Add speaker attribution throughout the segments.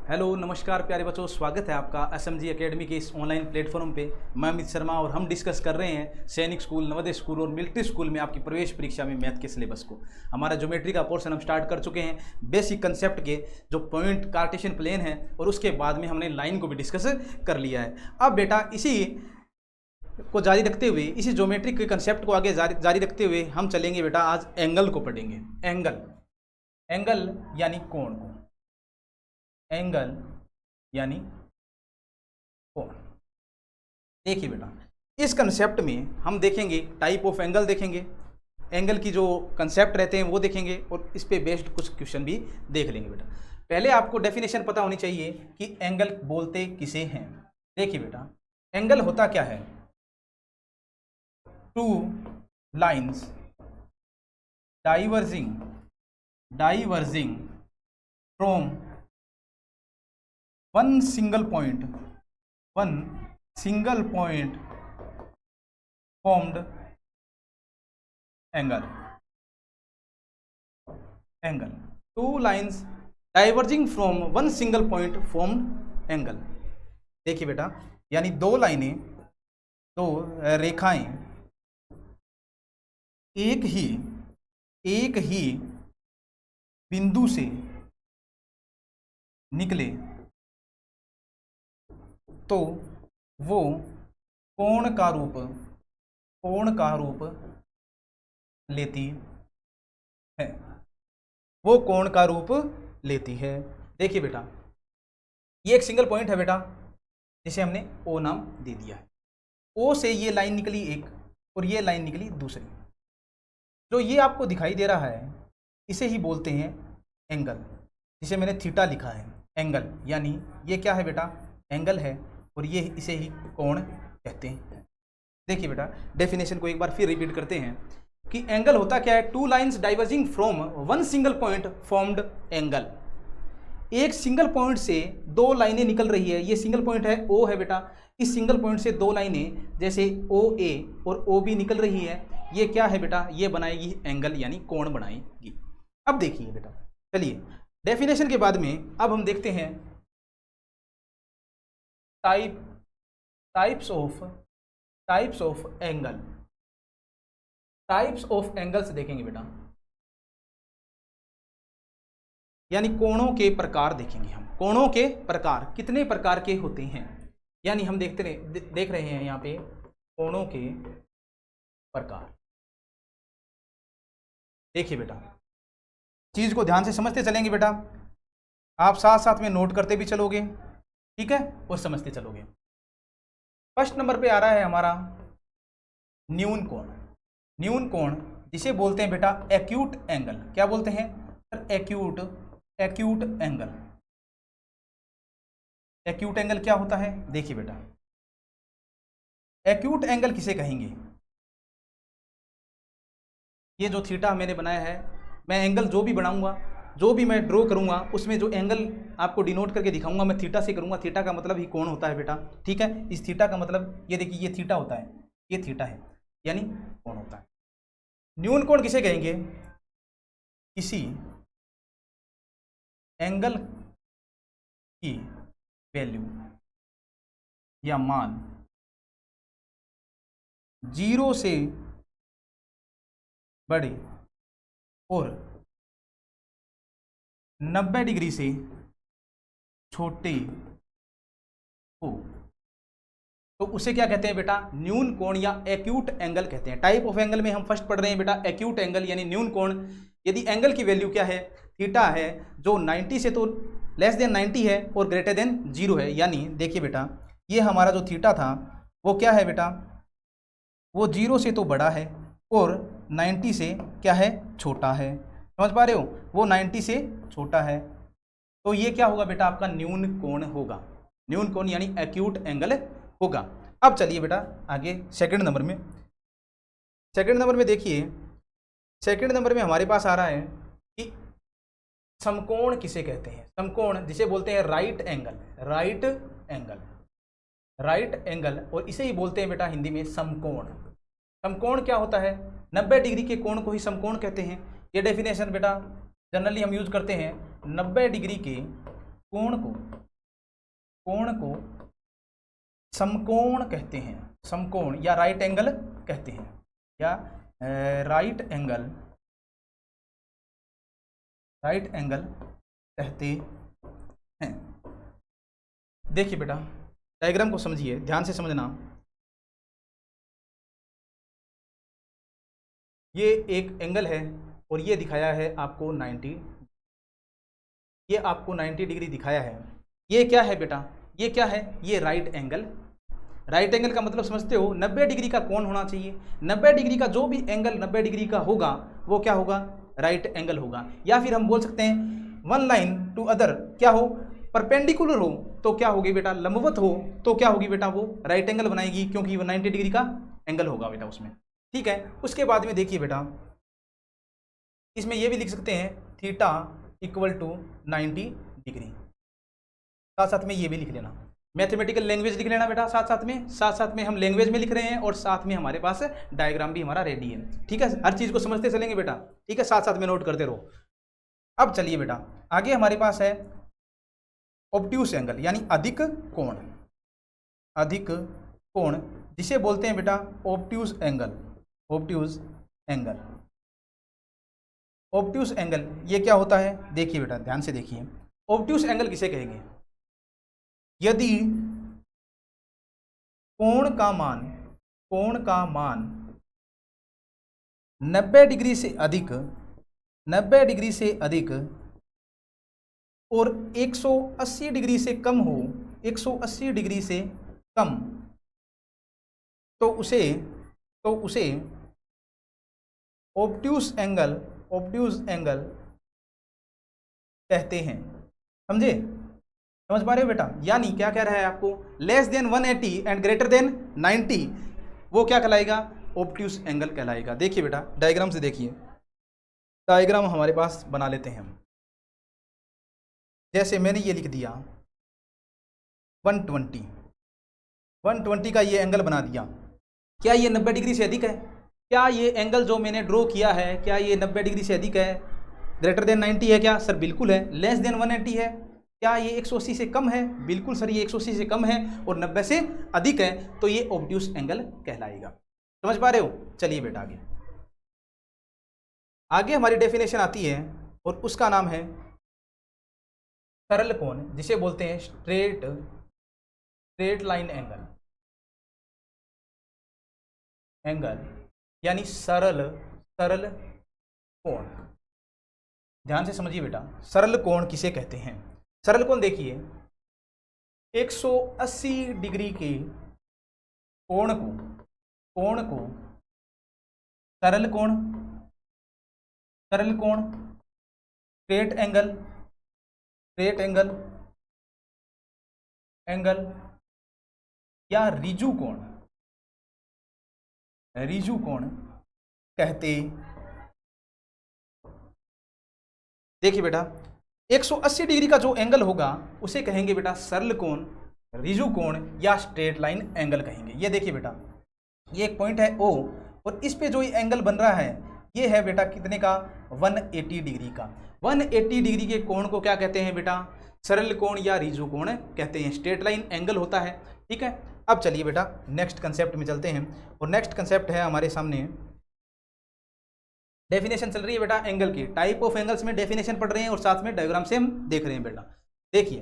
Speaker 1: Hello नमस्कार प्यारे बच्चों, स्वागत है आपका SMG एकेडमी के इस ऑनलाइन प्लेटफॉर्म पे। मैं अमित शर्मा और हम डिस्कस कर रहे हैं सैनिक स्कूल, नवोदय स्कूल और मिलिट्री स्कूल में आपकी प्रवेश परीक्षा में मैथ के सिलेबस को। हमारा ज्योमेट्री का पोर्शन हम स्टार्ट कर चुके हैं, बेसिक कंसेप्ट के जो पॉइंट कार्टेशियन प्लेन है, और उसके बाद में हमने लाइन को भी डिस्कस कर लिया है। अब बेटा इसी को जारी रखते हुए, इसी ज्योमेट्री के कंसेप्ट को आगे जारी रखते हुए हम चलेंगे बेटा। आज एंगल को पढ़ेंगे। एंगल यानी कोण को, एंगल यानी कोण। देखिए बेटा, इस कंसेप्ट में हम देखेंगे टाइप ऑफ एंगल, देखेंगे एंगल की जो कंसेप्ट रहते हैं वो देखेंगे, और इस पे बेस्ड कुछ क्वेश्चन भी देख लेंगे बेटा। पहले आपको डेफिनेशन पता होनी चाहिए कि एंगल बोलते किसे हैं। देखिए बेटा, एंगल होता क्या है? Two lines diverging from one single point formed angle. Two lines diverging from one single point formed angle. देखिए बेटा, यानी दो लाइनें, दो रेखाएं एक ही बिंदु से निकले तो वो कोण का रूप लेती है। वो कोण का रूप लेती है। देखिए बेटा, ये एक सिंगल पॉइंट है बेटा, जिसे हमने ओ नाम दे दिया है। ओ से ये लाइन निकली एक, और ये लाइन निकली दूसरी। जो ये आपको दिखाई दे रहा है, इसे ही बोलते हैं एंगल, जिसे मैंने थीटा लिखा है। एंगल यानी ये क्या है बेटा? एंगल है, और ये इसे ही कोण कहते हैं। देखिए बेटा, डेफिनेशन को एक बार फिर रिपीट करते हैं कि एंगल होता क्या है? Two lines diverging from one single point formed angle. एक सिंगल पॉइंट से दो लाइनें निकल रही है। ये सिंगल पॉइंट है ओ है बेटा, इस सिंगल पॉइंट से दो लाइनें जैसे ओ ए और ओ बी निकल रही है। ये क्या है बेटा? ये बनाएगी एंगल, यानी कोण बनाएगी। अब देखिए बेटा, चलिए डेफिनेशन के बाद में अब हम देखते हैं types of angle. Types of angles देखेंगे बेटा, यानी कोणों के प्रकार देखेंगे हम। कोणों के प्रकार कितने प्रकार के होते हैं, यानी हम देख रहे हैं यहाँ पे कोणों के प्रकार। देखिए बेटा, चीज को ध्यान से समझते चलेंगे बेटा, आप साथ साथ में नोट करते भी चलोगे, ठीक है, और समझते चलोगे। फर्स्ट नंबर पे आ रहा है हमारा न्यून कोण। न्यून कोण जिसे बोलते हैं बेटा एक्यूट एंगल। क्या बोलते हैं? Acute angle. एक्यूट एंगल क्या होता है? देखिए बेटा, एक्यूट एंगल किसे कहेंगे? ये जो थीटा मैंने बनाया है, मैं एंगल जो भी बनाऊंगा, जो भी मैं ड्रॉ करूंगा, उसमें जो एंगल आपको डिनोट करके दिखाऊंगा मैं थीटा से करूंगा। थीटा का मतलब ही कोण होता है बेटा, ठीक है। इस थीटा का मतलब ये देखिए, ये थीटा होता है, ये थीटा है, यानी कोण होता है। न्यून कोण किसे कहेंगे? किसी एंगल की वैल्यू या मान 0 से बड़े और 90 डिग्री से छोटे हो तो उसे क्या कहते हैं बेटा? न्यून कोण या एक्यूट एंगल कहते हैं। टाइप ऑफ एंगल में हम फर्स्ट पढ़ रहे हैं बेटा एक्यूट एंगल, यानी न्यून कोण। यदि एंगल की वैल्यू क्या है? थीटा है, जो 90 से तो लेस देन 90 है और ग्रेटर देन 0 है। यानी देखिए बेटा, ये हमारा जो थीटा था वो क्या है बेटा? वो 0 से तो बड़ा है और 90 से क्या है? छोटा है। समझ पा रहे हो? वो 90 से छोटा है, तो ये क्या होगा बेटा? आपका न्यून कोण होगा। न्यून कोण यानी एक्यूट एंगल होगा। अब चलिए बेटा आगे सेकंड नंबर में। सेकंड नंबर में देखिए, सेकंड नंबर में हमारे पास आ रहा है कि समकोण किसे कहते हैं? समकोण जिसे बोलते हैं राइट एंगल, और इसे ही बोलते हैं बेटा हिंदी में समकोण। समकोण क्या होता है? 90 डिग्री के कोण को ही समकोण कहते हैं। ये डेफिनेशन बेटा जनरली हम यूज करते हैं। 90 डिग्री के कोण को कोण को समकोण कहते हैं, समकोण या राइट एंगल कहते हैं, या राइट एंगल कहते हैं। देखिए बेटा डायग्राम को समझिए, ध्यान से समझना। ये एक एंगल है और ये दिखाया है आपको 90, ये आपको 90 डिग्री दिखाया है। ये क्या है बेटा, ये क्या है, ये राइट एंगल। राइट एंगल का मतलब समझते हो, 90 डिग्री का कोण होना चाहिए। 90 डिग्री का जो भी एंगल 90 डिग्री का होगा वो क्या होगा, राइट एंगल होगा। या फिर हम बोल सकते हैं वन लाइन टू अदर क्या हो, परपेंडिकुलर हो तो क्या होगी बेटा, लंबवत हो तो क्या होगी बेटा, वो राइट एंगल बनाएगी, क्योंकि वो 90 डिग्री का एंगल होगा बेटा उसमें। ठीक है, उसके बाद में देखिए बेटा इसमें ये भी लिख सकते हैं थीटा इक्वल टू 90 डिग्री। साथ साथ में ये भी लिख लेना, मैथमेटिकल लैंग्वेज लिख लेना बेटा, साथ साथ में हम लैंग्वेज में लिख रहे हैं और साथ में हमारे पास डायग्राम भी हमारा रेडी है। ठीक है, हर चीज़ को समझते चलेंगे बेटा। ठीक है, साथ साथ में नोट करते रहो। अब चलिए बेटा आगे हमारे पास है ऑब्ट्यूस एंगल, यानी अधिक कोण। अधिक कोण जिसे बोलते हैं बेटा obtuse angle. Obtuse angle, obtuse angle ये क्या होता है, देखिए बेटा ध्यान से देखिए। ऑब्ट्यूस एंगल किसे कहेंगे, यदि कोण का मान 90 डिग्री से अधिक, 90 डिग्री से अधिक और 180 डिग्री से कम हो, 180 डिग्री से कम, तो उसे ऑब्ट्यूस एंगल कहते हैं। समझे, समझ पा रहे हो बेटा। यानी क्या कह रहा है आपको, less than 180 and greater than 90 वो क्या कहलाएगा, ऑब्ट्यूस एंगल कहलाएगा। देखिए बेटा डायग्राम से देखिए, डायग्राम हमारे पास बना लेते हैं हम। जैसे मैंने ये लिख दिया 120 का ये एंगल बना दिया, क्या ये 90 डिग्री से अधिक है, क्या ये एंगल जो मैंने ड्रॉ किया है क्या ये 90 डिग्री से अधिक है, ग्रेटर देन 90 है क्या, सर बिल्कुल है। लेस देन 180 है, क्या ये 180 से कम है, बिल्कुल सर ये 180 से कम है। और 90 से अधिक है तो ये ऑब्ट्यूस एंगल कहलाएगा। समझ पा रहे हो। चलिए बेटा आगे हमारी डेफिनेशन आती है और उसका नाम है सरल कोण, जिसे बोलते हैं स्ट्रेट लाइन एंगल यानी सरल कोण। ध्यान से समझिए बेटा, सरल कोण किसे कहते हैं। सरल कोण देखिए 180 डिग्री के कोण को सरल कोण, स्ट्रेट एंगल या रिजु कोण कहते। देखिए बेटा 180 डिग्री का जो एंगल होगा उसे कहेंगे बेटा सरल कोण, रिजु कोण या स्ट्रेट लाइन एंगल कहेंगे। ये देखिए बेटा ये एक पॉइंट है O और इस पे जो ये एंगल बन रहा है ये है बेटा कितने का, 180 डिग्री का। 180 डिग्री के कोण को क्या कहते हैं बेटा, सरल कोण या रिजु कोण कहते हैं, स्ट्रेट लाइन एंगल होता है। ठीक है, अब चलिए बेटा नेक्स्ट कंसेप्ट में चलते हैं और नेक्स्ट कंसेप्ट है हमारे सामने, डेफिनेशन चल रही है बेटा एंगल की। टाइप ऑफ एंगल्स में डेफिनेशन पढ़ रहे हैं और साथ में डायग्राम से हम देख रहे हैं बेटा। देखिए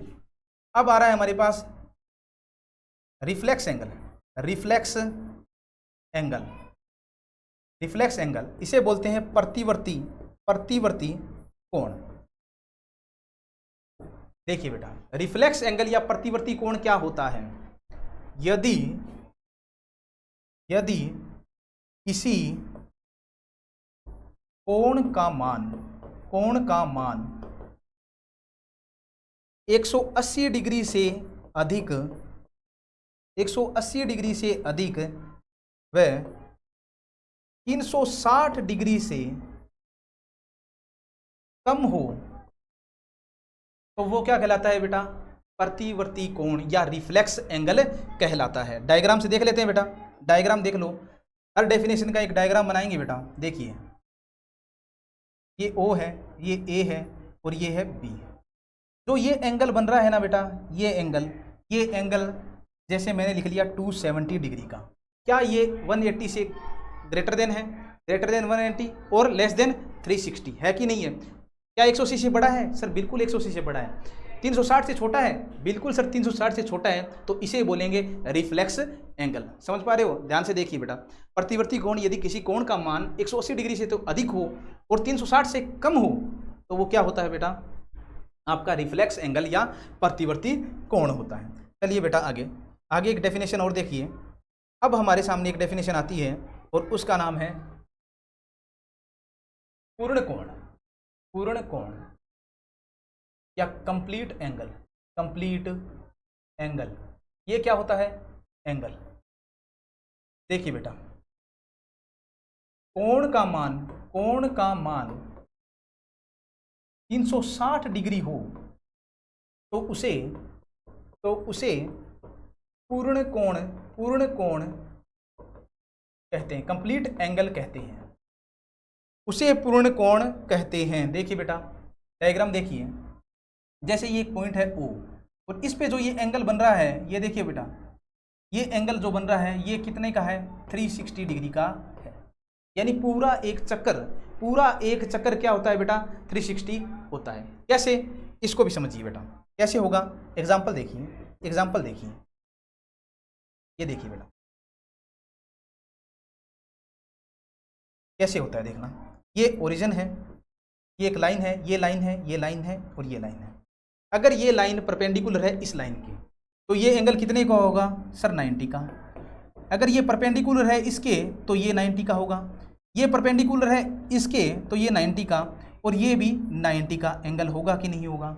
Speaker 1: अब आ रहा है हमारे पास रिफ्लेक्स एंगल, इसे बोलते हैं प्रतिवर्ती कोण। देखिए बेटा रिफ्लेक्स एंगल या प्रतिवर्ती कोण क्या होता है, यदि किसी कोण का मान 180 डिग्री से अधिक, 180 डिग्री से अधिक व 360 डिग्री से कम हो तो वो क्या कहलाता है बेटा, प्रतिवर्ती कोण या रिफ्लेक्स एंगल कहलाता है। डायग्राम से देख लेते हैं बेटा, डायग्राम देख लो, हर डेफिनेशन का एक डायग्राम बनाएंगे बेटा। देखिए ये O है, ये A है और ये है B। जो ये एंगल बन रहा है ना बेटा, ये एंगल ये एंगल जैसे मैंने लिख लिया 270 डिग्री का, क्या ये 180 से ग्रेटर देन है, ग्रेटर देन 180 और लेस देन 360 है कि नहीं है? क्या 180 से बड़ा है? सर बिल्कुल 180 से बड़ा है। 360 से छोटा है? बिल्कुल सर 360 से छोटा है, तो इसे बोलेंगे रिफ्लेक्स एंगल। समझ पा रहे हो? ध्यान से देखिए बेटा, प्रतिवर्ती कोण यदि किसी कोण का मान 180 डिग्री से तो अधिक हो और 360 से कम हो तो वो क्या होता है बेटा? आपका रिफ्लेक्स एंगल या प्रतिवर्ती कोण होता है। चलिए बेटा आगे आगे एक डेफिनेशन और देखिए। अब हमारे सामने एक डेफिनेशन आती है और उसका नाम है पूर्ण कोण। पूर्ण कोण या कंप्लीट एंगल। कंप्लीट एंगल ये क्या होता है? एंगल। देखिए बेटा, कोण का मान 360 डिग्री हो तो उसे पूर्ण कोण कहते हैं, कंप्लीट एंगल कहते हैं, उसे पूर्ण कोण कहते हैं। देखिए बेटा डायग्राम देखिए, जैसे ये एक पॉइंट है O और इस पे जो ये एंगल बन रहा है, ये देखिए बेटा, ये एंगल जो बन रहा है ये कितने का है? 360 डिग्री का है। यानी पूरा एक चक्कर क्या होता है बेटा? 360 होता है। कैसे? इसको भी समझिए बेटा, कैसे होगा? एग्जाम्पल देखिए, ये देखिए बेटा कैसे होता है, देखना। ये ओरिजिन है, ये एक लाइन है, ये लाइन है, ये लाइन है और ये लाइन है। अगर ये लाइन परपेंडिकुलर है इस लाइन की तो ये एंगल कितने का होगा? सर 90 का। अगर ये परपेंडिकुलर है इसके तो ये 90 का होगा, ये परपेंडिकुलर है इसके तो ये 90 का, और ये भी 90 का एंगल होगा कि नहीं होगा?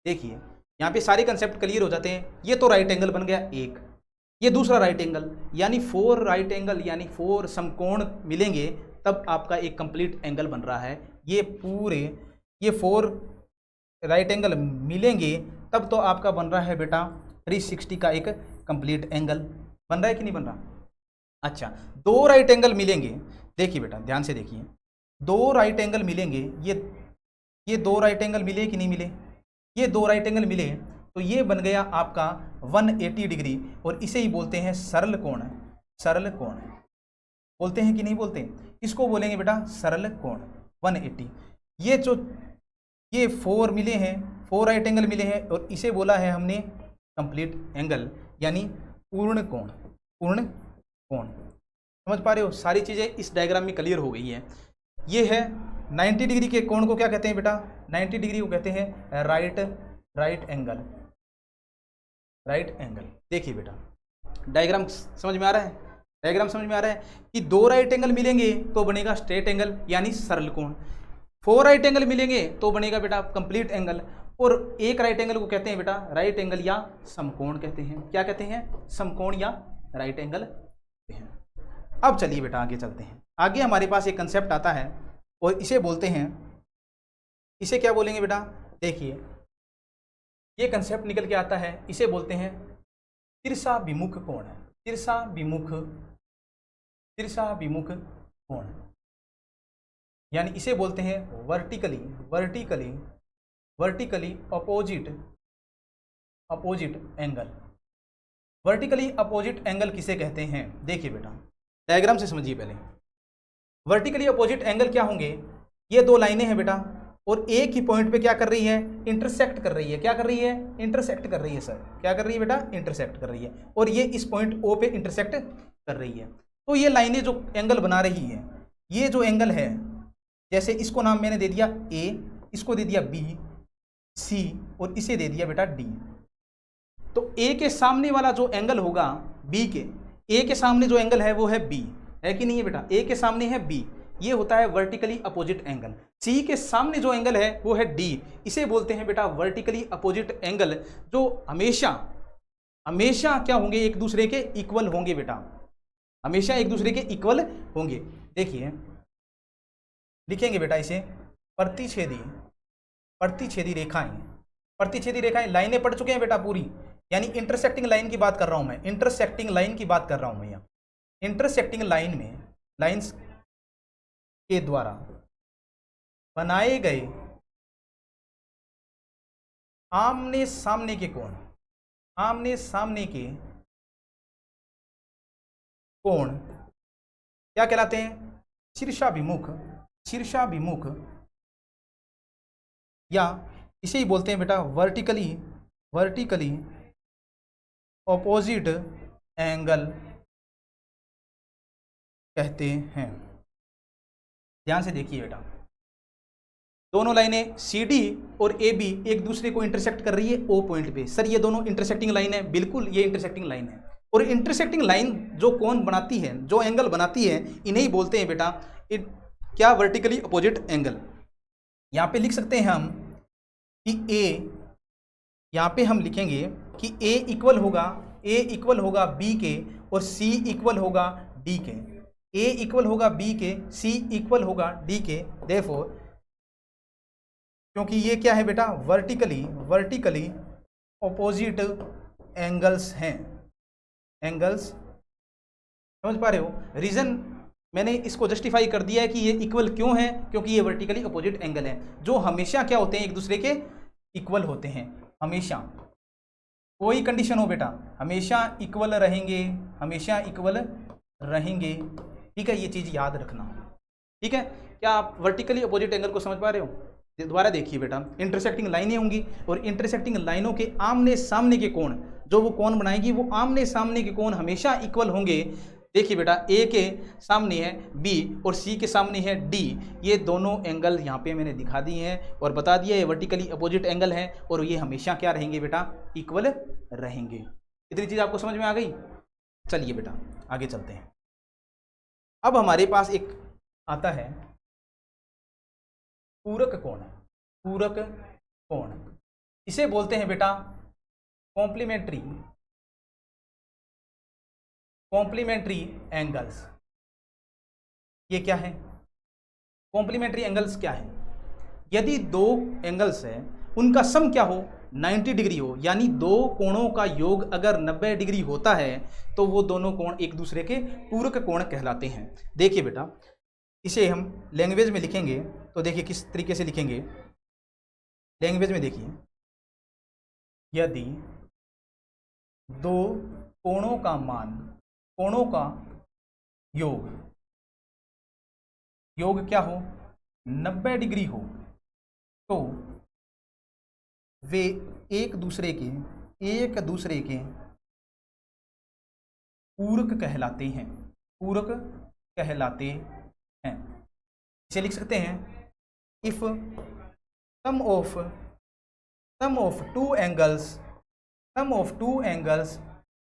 Speaker 1: देखिए यहाँ पे सारे कंसेप्ट क्लियर हो जाते हैं। ये तो राइट एंगल बन गया एक, ये दूसरा राइट एंगल, यानी 4 राइट एंगल यानी 4 समकोण मिलेंगे तब आपका एक कंप्लीट एंगल बन रहा है। ये 4 राइट एंगल मिलेंगे तब तो आपका बन रहा है बेटा 360 का एक कंप्लीट एंगल। बन रहा है कि नहीं बन रहा? अच्छा, 2 राइट एंगल मिलेंगे। देखिए बेटा ध्यान से देखिए, 2 राइट एंगल मिलेंगे, ये 2 राइट एंगल मिले कि नहीं मिले? ये 2 राइट एंगल मिले तो ये बन गया आपका 180 डिग्री, और इसे ही बोलते हैं सरल कोण। सरल कोण बोलते हैं कि नहीं बोलते? इसको बोलेंगे बेटा सरल कोण 180। ये 4 मिले हैं, 4 राइट एंगल मिले हैं और इसे बोला है हमने कंप्लीट एंगल यानी पूर्ण कोण। पूर्ण कोण समझ पा रहे हो? सारी चीज़ें इस डायग्राम में क्लियर हो गई है। ये है 90 डिग्री के कोण को क्या कहते हैं बेटा? 90 डिग्री को कहते हैं राइट एंगल। Right angle. देखिए बेटा डायग्राम समझ में आ रहा है? डायग्राम समझ में आ रहा है कि 2 राइट एंगल मिलेंगे तो बनेगा स्ट्रेट एंगल यानी सरल कोण, 4 राइट एंगल मिलेंगे तो बनेगा बेटा कंप्लीट एंगल, और एक राइट एंगल को कहते हैं बेटा राइट एंगल या समकोण कहते हैं। क्या कहते हैं? समकोण या राइट एंगल कहते हैं। अब चलिए बेटा आगे चलते हैं। आगे हमारे पास एक कंसेप्ट आता है और इसे बोलते हैं, इसे क्या बोलेंगे बेटा? देखिए ये कंसेप्ट निकल के आता है, इसे बोलते हैं तिरछा विमुख कोण। तिरछा विमुख कोण यानी इसे बोलते हैं vertically opposite angle. Vertically opposite angle किसे कहते हैं? देखिए बेटा डायग्राम से समझिए पहले। वर्टिकली अपोजिट एंगल क्या होंगे? ये 2 लाइनें हैं बेटा और एक ही पॉइंट पे क्या कर रही है? इंटरसेक्ट कर रही है। क्या कर रही है? इंटरसेक्ट कर रही है। सर क्या कर रही है बेटा? इंटरसेक्ट कर रही है, और ये इस पॉइंट O पे इंटरसेक्ट कर रही है। तो ये लाइनें जो एंगल बना रही है, ये जो एंगल है, जैसे इसको नाम मैंने दे दिया A, इसको दे दिया B, C और इसे दे दिया बेटा D। तो A के सामने वाला जो एंगल होगा A के सामने जो एंगल है वो है B, है कि नहीं है बेटा? A के सामने है B, ये होता है वर्टिकली अपोजिट एंगल। C के सामने जो एंगल है वो है D, इसे बोलते हैं बेटा वर्टिकली अपोजिट एंगल, जो हमेशा क्या होंगे? एक दूसरे के इक्वल होंगे बेटा, हमेशा एक दूसरे के इक्वल होंगे। देखिए लिखेंगे बेटा इसे प्रतिच्छेदी रेखाएं। लाइनें पढ़ चुके हैं बेटा पूरी, यानी इंटरसेक्टिंग लाइन की बात कर रहा हूं मैं, इंटरसेक्टिंग लाइन की बात कर रहा हूं मैं यहाँ। इंटरसेक्टिंग लाइन में लाइंस के द्वारा बनाए गए आमने सामने के कोण, आमने सामने के कोण क्या कहलाते हैं? शीर्षाभिमुख, शीर्षाभिमुख, या इसे ही बोलते हैं बेटा वर्टिकली, वर्टिकली ऑपोजिट एंगल कहते हैं। ध्यान से देखिए बेटा, दोनों लाइनें CD और AB एक दूसरे को इंटरसेक्ट कर रही है O पॉइंट पे। सर ये दोनों इंटरसेक्टिंग लाइन है, बिल्कुल ये इंटरसेक्टिंग लाइन है। और इंटरसेक्टिंग लाइन जो कोण बनाती है, जो एंगल बनाती है, इन्हें ही बोलते हैं बेटा क्या? Vertically opposite angle. यहाँ पे लिख सकते हैं हम कि A, यहाँ पे हम लिखेंगे कि A इक्वल होगा B के और C इक्वल होगा D के। A इक्वल होगा B के, C इक्वल होगा D के। देयरफॉर क्योंकि ये क्या है बेटा? वर्टिकली ऑपोजिट एंगल्स हैं। एंगल्स समझ पा रहे हो? रीजन मैंने इसको जस्टिफाई कर दिया है कि ये इक्वल क्यों है, क्योंकि ये वर्टिकली अपोजिट एंगल है, जो हमेशा क्या होते हैं? एक दूसरे के इक्वल होते हैं। हमेशा कोई कंडीशन हो बेटा, हमेशा इक्वल रहेंगे, हमेशा इक्वल रहेंगे। ठीक है, ये चीज याद रखना। ठीक है, क्या आप वर्टिकली अपोजिट एंगल को समझ पा रहे हो? दोबारा देखिए बेटा, इंटरसेक्टिंग लाइनें होंगी और इंटरसेक्टिंग लाइनों के आमने सामने के कोण, जो वो कोण बनाएगी, वो आमने सामने के कोण हमेशा इक्वल होंगे। देखिए बेटा, A के सामने है B और C के सामने है D, ये दोनों एंगल यहाँ पे मैंने दिखा दिए हैं और बता दिया ये वर्टिकली अपोजिट एंगल है और ये हमेशा क्या रहेंगे बेटा? इक्वल रहेंगे। इतनी चीज आपको समझ में आ गई? चलिए बेटा आगे चलते हैं। अब हमारे पास एक आता है पूरक कोण। पूरक कोण इसे बोलते हैं बेटा कॉम्प्लीमेंट्री एंगल्स। ये क्या है? कॉम्प्लीमेंट्री एंगल्स क्या है? यदि दो एंगल्स है, उनका सम क्या हो? 90 डिग्री हो, यानी दो कोणों का योग अगर 90 डिग्री होता है तो वो दोनों कोण एक दूसरे के पूरक कोण कहलाते हैं। देखिए बेटा, इसे हम लैंग्वेज में लिखेंगे तो देखिए किस तरीके से लिखेंगे। लैंग्वेज में देखिए, यदि दो कोणों का मान, कोणों का योग क्या हो? 90 डिग्री हो, तो वे एक दूसरे के पूरक कहलाते हैं। पूरक कहलाते हैं। इसे लिख सकते हैं, if sum of two angles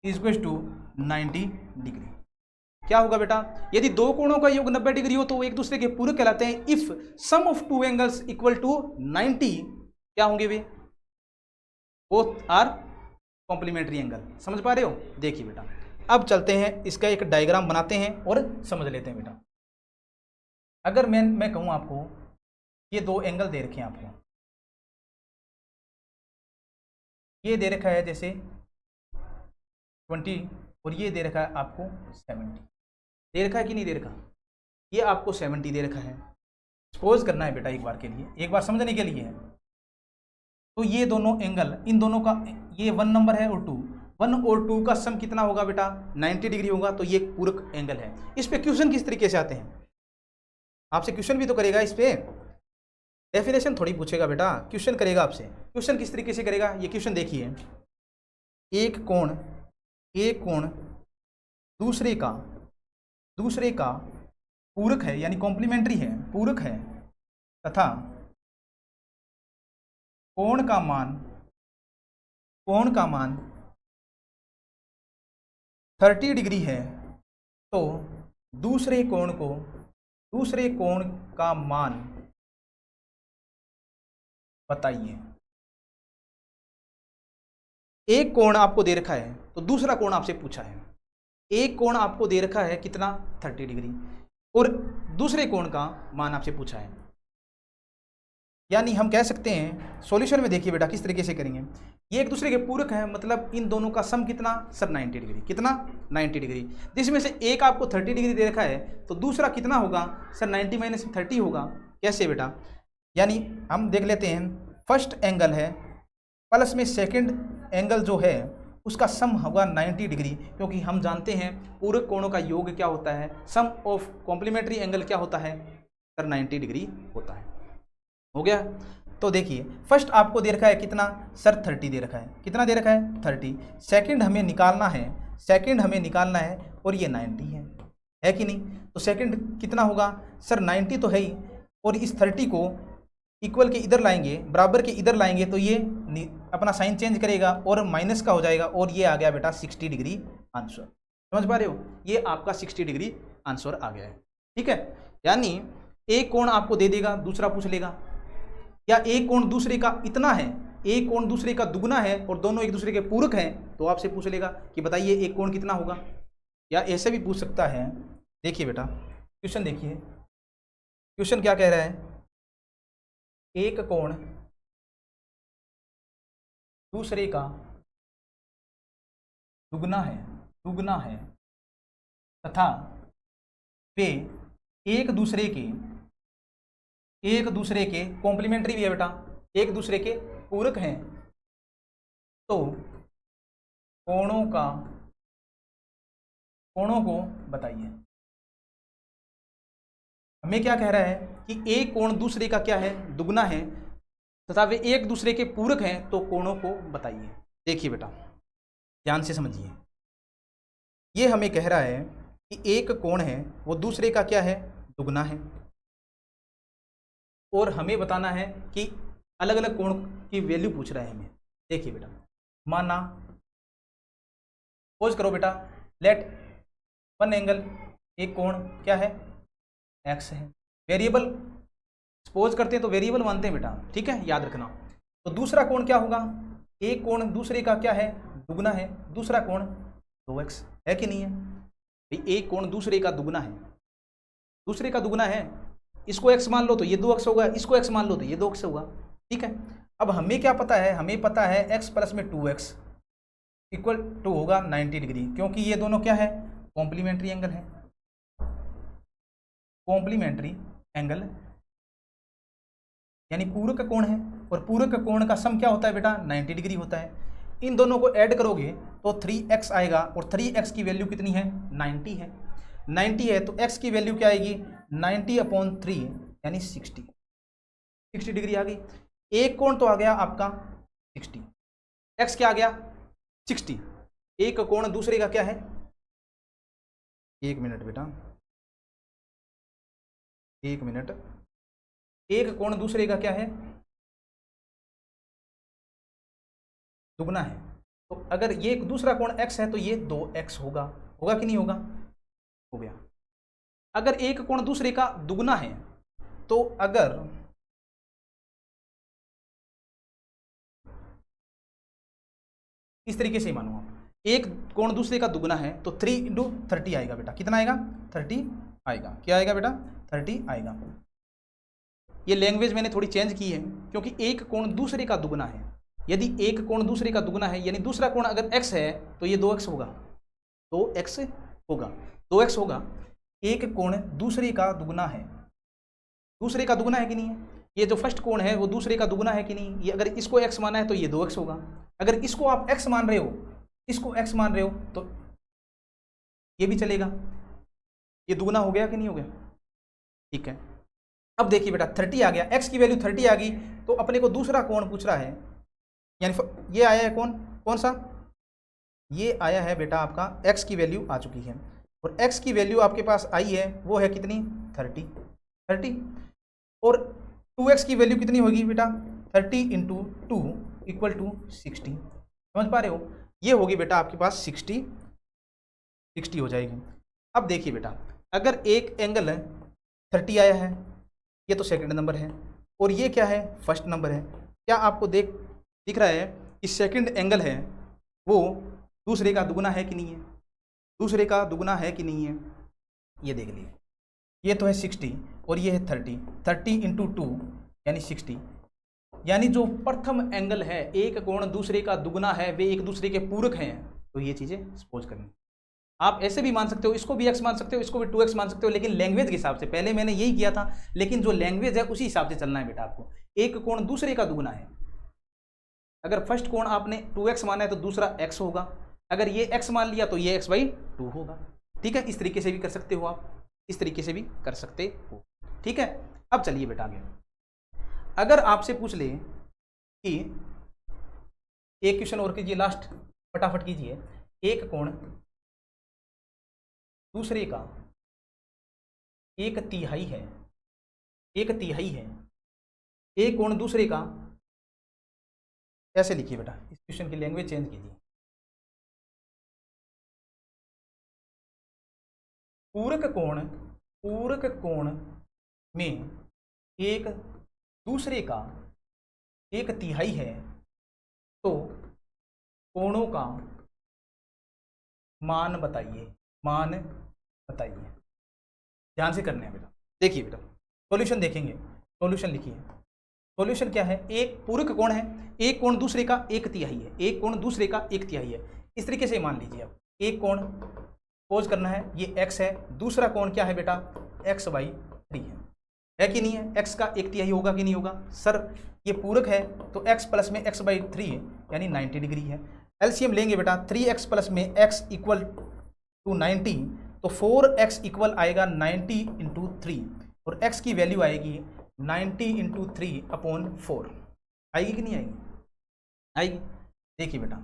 Speaker 1: is equal to 90 degree. क्या होगा बेटा? यदि दो कोणों का योग 90 डिग्री हो तो वो एक दूसरे के पूरक कहलाते हैं। If sum of two angles equal to 90, क्या होंगे वे? Both are complementary angle. समझ पा रहे हो? देखिए बेटा, अब चलते हैं, इसका एक डायग्राम बनाते हैं और समझ लेते हैं बेटा। अगर मैं कहूं आपको, ये दो एंगल दे रखे हैं आपको, ये दे रखा है जैसे 20 और ये दे रखा है आपको 70। दे रखा है कि नहीं दे रखा? ये आपको 70 दे रखा है। सपोज करना है बेटा एक बार के लिए, एक बार समझने के लिए है। तो ये दोनों एंगल, इन दोनों का, ये 1 नंबर है और 2, 1 और 2 का सम कितना होगा बेटा? 90 डिग्री होगा। तो ये पूरक एंगल है। इस पे क्वेश्चन किस तरीके से आते हैं? आपसे क्वेश्चन भी तो करेगा इस पे, डेफिनेशन थोड़ी पूछेगा बेटा, क्वेश्चन करेगा आपसे। क्वेश्चन किस तरीके से करेगा? ये क्वेश्चन देखिए, एक कोण दूसरे का पूरक है, यानी कॉम्प्लीमेंट्री है, पूरक है, तथा कोण का मान 30 डिग्री है, तो दूसरे कोण का मान बताइए। एक कोण आपको दे रखा है तो दूसरा कोण आपसे पूछा है। एक कोण आपको दे रखा है कितना? 30 डिग्री, और दूसरे कोण का मान आपसे पूछा है। यानी हम कह सकते हैं, सॉल्यूशन में देखिए बेटा किस तरीके से करेंगे। ये एक दूसरे के पूरक है, मतलब इन दोनों का सम कितना? Sir 90 degree. कितना? 90 डिग्री। जिसमें से एक आपको 30 डिग्री दे रखा है तो दूसरा कितना होगा? सर 90 माइनस 30 होगा। कैसे बेटा? यानी हम देख लेते हैं, फर्स्ट एंगल है प्लस में सेकंड एंगल जो है उसका सम होगा 90 डिग्री, क्योंकि हम जानते हैं पूरक कोणों का योग क्या होता है, सम ऑफ कॉम्प्लीमेंट्री एंगल क्या होता है सर 90 डिग्री होता है। हो गया। तो देखिए फर्स्ट आपको दे रखा है कितना सर 30 दे रखा है, कितना दे रखा है 30। सेकंड हमें निकालना है, सेकंड हमें निकालना है और ये 90 है कि नहीं। तो सेकंड कितना होगा सर 90 तो है ही, और इस 30 को इक्वल के इधर लाएंगे, बराबर के इधर लाएंगे तो ये अपना साइन चेंज करेगा और माइनस का हो जाएगा, और ये आ गया बेटा 60 डिग्री आंसर। समझ पा रहे हो, ये आपका 60 डिग्री आंसर आ गया है। ठीक है, यानी एक कोण आपको दे देगा, दूसरा पूछ लेगा, या एक कोण दूसरे का इतना है, एक कोण दूसरे का दुगना है और दोनों एक दूसरे के पूरक हैं, तो आपसे पूछ लेगा कि बताइए एक कोण कितना होगा। या ऐसे भी पूछ सकता है। देखिए बेटा क्वेश्चन देखिए, क्वेश्चन क्या कह रहा है, एक कोण दूसरे का दुगना है तथा वे एक दूसरे के कॉम्प्लीमेंट्री भी है बेटा, एक दूसरे के पूरक हैं, तो कोणों को बताइए। हमें क्या कह रहा है कि एक कोण दूसरे का क्या है दुगना है तथा वे एक दूसरे के पूरक हैं, तो कोणों को बताइए। देखिए बेटा ध्यान से समझिए, ये हमें कह रहा है कि एक कोण है वो दूसरे का क्या है दुगना है, और हमें बताना है कि अलग अलग कोण की वैल्यू पूछ रहा है हमें। देखिए बेटा माना सपोज करो बेटा, लेट वन एंगल, एक कोण क्या है एक्स है, वेरिएबल सपोज करते हैं तो वेरिएबल मानते हैं बेटा, ठीक है याद रखना। तो दूसरा कोण क्या होगा, एक कोण दूसरे का क्या है दुगना है, दूसरा कोण 2x है कि नहीं है भाई, एक कोण दूसरे का दुगना है, दूसरे का दुगना है, इसको x मान लो तो ये 2x होगा, इसको x मान लो तो ये 2x होगा। ठीक है, अब हमें क्या पता है, हमें पता है x प्लस में 2x इक्वल टू होगा 90 डिग्री, क्योंकि ये दोनों क्या है कॉम्प्लीमेंट्री एंगल है, कॉम्प्लीमेंट्री एंगल यानी पूरक कोण है, और पूरक कोण का सम क्या होता है बेटा 90 डिग्री होता है। इन दोनों को ऐड करोगे तो 3x आएगा, और 3x की वैल्यू कितनी है 90 है, 90 है तो x की वैल्यू क्या आएगी 90/3 यानी 60 डिग्री आ गई। एक कोण तो आ गया आपका 60, x क्या आ गया 60, एक कोण दूसरे का क्या है, एक मिनट बेटा एक मिनट, एक कोण दूसरे का क्या है दुगना है, तो अगर ये दूसरा कोण x है तो ये 2x होगा, होगा कि नहीं होगा, हो गया। अगर एक कोण दूसरे का दुगना है तो अगर इस तरीके से मानो आप, एक कोण दूसरे का दुगना है तो 3 × 30 आएगा बेटा, कितना आएगा 30 आएगा, क्या आएगा बेटा 30 आएगा। ये लैंग्वेज मैंने थोड़ी चेंज की है, क्योंकि एक कोण दूसरे का दुगना है, यदि एक कोण दूसरे का दुगना है यानी दूसरा कोण अगर x है तो ये 2x होगा, 2x होगा, 2x होगा। एक कोण दूसरे का दुगना है, दूसरे का दुगना है कि नहीं है, ये जो फर्स्ट कोण है वो दूसरे का दुगना है कि नहीं, ये अगर इसको x माना है तो ये 2x होगा, अगर इसको आप x मान रहे हो, इसको x मान रहे हो तो ये भी चलेगा, ये दुगना हो गया कि नहीं हो गया। ठीक है, अब देखिए बेटा 30 आ गया, x की वैल्यू 30 आ गई, तो अपने को दूसरा कोण पूछ रहा है, यानी ये आया है कौन सा, ये आया है बेटा आपका x की वैल्यू आ चुकी है, और x की वैल्यू आपके पास आई है वो है कितनी 30, और 2x की वैल्यू कितनी होगी बेटा 30 × 2 = 60, समझ पा रहे हो, ये होगी बेटा आपके पास 60 हो जाएगी। अब देखिए बेटा अगर एक एंगल 30 आया है, ये तो सेकंड नंबर है, और ये क्या है फर्स्ट नंबर है, क्या आपको दिख रहा है कि सेकंड एंगल है वो दूसरे का दुगना है कि नहीं है, दूसरे का दुगना है कि नहीं है, ये देख लीजिए, ये तो है 60 और ये है 30 × 2 यानी 60, यानी जो प्रथम एंगल है एक कोण दूसरे का दुगना है, वे एक दूसरे के पूरक हैं, तो ये चीज़ें सपोज करनी। आप ऐसे भी मान सकते हो, इसको भी x मान सकते हो, इसको भी 2x मान सकते हो, लेकिन लैंग्वेज के हिसाब से, पहले मैंने यही किया था, लेकिन जो लैंग्वेज है उसी हिसाब से चलना है बेटा आपको। एक कोण दूसरे का दुगना है, अगर फर्स्ट कोण आपने 2x माना है तो दूसरा x होगा, अगर ये x मान लिया तो ये x/2 होगा। ठीक है, इस तरीके से भी कर सकते हो आप, इस तरीके से भी कर सकते हो। ठीक है, अब चलिए बेटा आगे, अगर आपसे पूछ ले कि एक क्वेश्चन और कीजिए, लास्ट फटाफट कीजिए, एक कोण दूसरे का 1/3 है, 1/3 है, एक कोण दूसरे का, कैसे लिखिए बेटा, इस क्वेश्चन की लैंग्वेज चेंज कीजिए, पूरक कोण में एक दूसरे का 1/3 है, तो कोणों का मान बताइए, मान बताइए। ध्यान से करना है बेटा, देखिए बेटा सॉल्यूशन देखेंगे, सॉल्यूशन लिखिए, सॉल्यूशन क्या है, एक पूरक कोण है, एक कोण दूसरे का 1/3 है, एक कोण दूसरे का 1/3 है, इस तरीके से मान लीजिए आप, एक कोण पोज करना है, ये x है, दूसरा कोण क्या है बेटा, x/3 है कि नहीं है, x का 1/3 होगा कि नहीं होगा, सर ये पूरक है तो x प्लस में x/3 है, यानी 90 डिग्री है। एलसीएम लेंगे बेटा, 3x प्लस में x इक्वल टू 90, तो 4x इक्वल आएगा 90 इंटू 3, और x की वैल्यू आएगी 90 इंटू 3/4, आएगी कि नहीं आएगी, आएगी। देखिए बेटा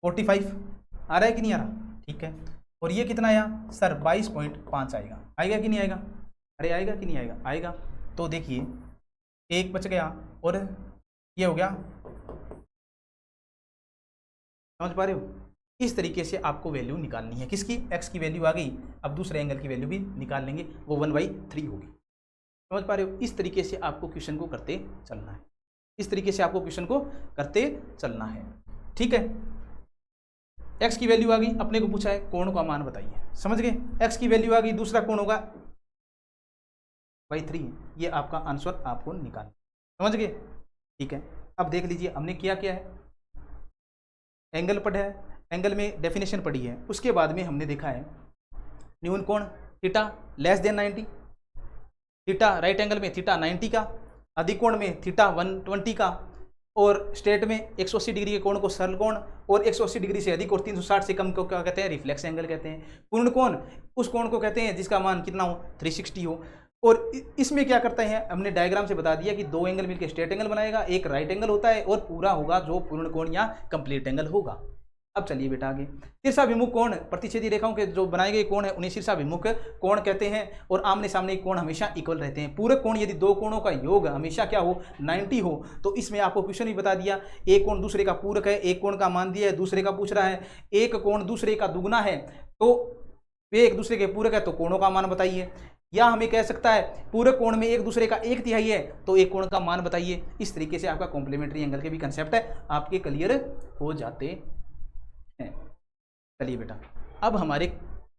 Speaker 1: 45 आ रहा है कि नहीं आ रहा, ठीक है, और ये कितना आया सर 22.5 आएगा, आएगा कि नहीं आएगा, अरे आएगा कि नहीं आएगा, आएगा। तो देखिए एक बच गया और ये हो गया, समझ पा रहे हो, इस तरीके से आपको वैल्यू निकालनी है, किसकी, x की वैल्यू आ गई, अब दूसरे एंगल की वैल्यू भी निकाल लेंगे, वो 1/3 होगी, समझ पा रहे हो। इस तरीके से आपको क्वेश्चन को करते चलना है, इस तरीके से आपको क्वेश्चन को करते चलना है, ठीक है। x की वैल्यू आ गई, अपने को पूछा है कोण का मान बताइए, समझ गए, x की वैल्यू आ गई, दूसरा कोण होगा 3, ये आपका आंसर आपको निकालना, समझ गए, ठीक है। अब देख लीजिए हमने किया क्या है, एंगल पढ़ा है, एंगल में डेफिनेशन पढ़ी है, उसके बाद में हमने देखा है न्यून कोण theta less than 90, theta right angle में थीटा 90 का, अधिक कोण में थीटा 120 का, और स्ट्रेट में 180 डिग्री के कोण को सरल कोण, और 180 डिग्री से अधिक और 360 से कम को क्या कहते हैं, रिफ्लेक्स एंगल कहते हैं। पूर्ण कोण उस कोण को कहते हैं जिसका मान कितना हो, 360 हो। और इसमें क्या करते हैं, हमने डायग्राम से बता दिया कि दो एंगल मिलकर स्ट्रेट एंगल बनाएगा, एक राइट एंगल होता है, और पूरा होगा जो पूर्ण कोण या कंप्लीट एंगल होगा। अब चलिए बेटा आगे, शीर्षाभिमुख कोण, प्रतिच्छेदी रेखाओं के जो बनाए गए कोण है उन्हें शीर्षाभिमुख कोण कहते हैं, और आमने सामने कोण हमेशा इक्वल रहते हैं। पूरक कोण यदि दो कोणों का योग हमेशा क्या हो, 90 हो, तो इसमें आपको क्वेश्चन ही बता दिया, एक कोण दूसरे का पूरक है, एक कोण का मान दिया है, दूसरे का पूछ रहा है, एक कोण दूसरे का दुगना है तो वे एक दूसरे के पूरक है, तो कोणों का मान बताइए। या हमें कह सकता है पूरक कोण में एक दूसरे का 1/3 है, तो एक कोण का मान बताइए। इस तरीके से आपका कॉम्प्लीमेंट्री एंगल के भी कंसेप्ट है आपके क्लियर हो जाते हैं। चलिए बेटा, अब हमारे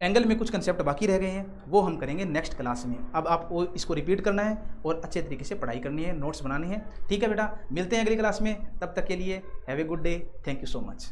Speaker 1: एंगल में कुछ कंसेप्ट बाकी रह गए हैं, वो हम करेंगे नेक्स्ट क्लास में। अब आपको इसको रिपीट करना है और अच्छे तरीके से पढ़ाई करनी है, नोट्स बनाने हैं, ठीक है बेटा। मिलते हैं अगली क्लास में, तब तक के लिए have a good day, thank you so much.